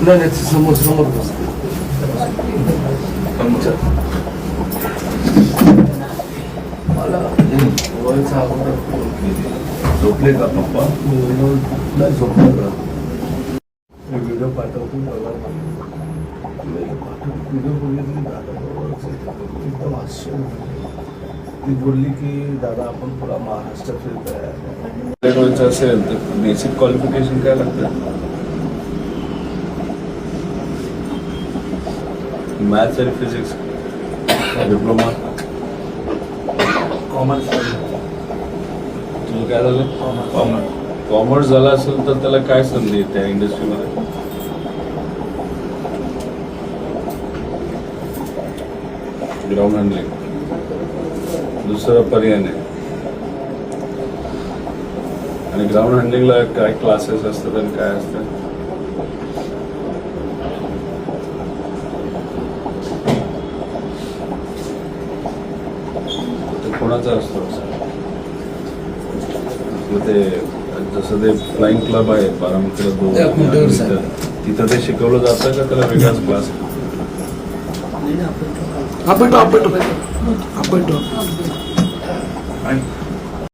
नाही नाही, समोर समोर बसते. मला वयचा अगोदर फोन केली. झोपले का पप्पा? नाही झोपले का? व्हिडिओ पाठवतो मला. व्हिडिओ बघितली एकदम आश्चर्य. ती बोलली की दादा आपण पुरा महाराष्ट्र फिरत आहे. असेल तर बेसिक क्वालिफिकेशन काय लागतं? मॅथ्स आणि फिजिक्स डिप्लोमा. कॉमर्स तुझं काय झालं? कॉमर्स झाला असेल तर त्याला काय संधी आहे त्या इंडस्ट्रीमध्ये? ग्राउंड हँडलिंग दुसरा पर्याय नाही. आणि ग्राउंड हँडलिंगला काय क्लासेस असतात आणि काय असतं? ते कोणाचा असतो? ते जसं ते फ्लाइंग क्लब आहे बारामतीला 2 तिथं ते शिकवलं जातं का त्याला वेगळाच क्लास? आपण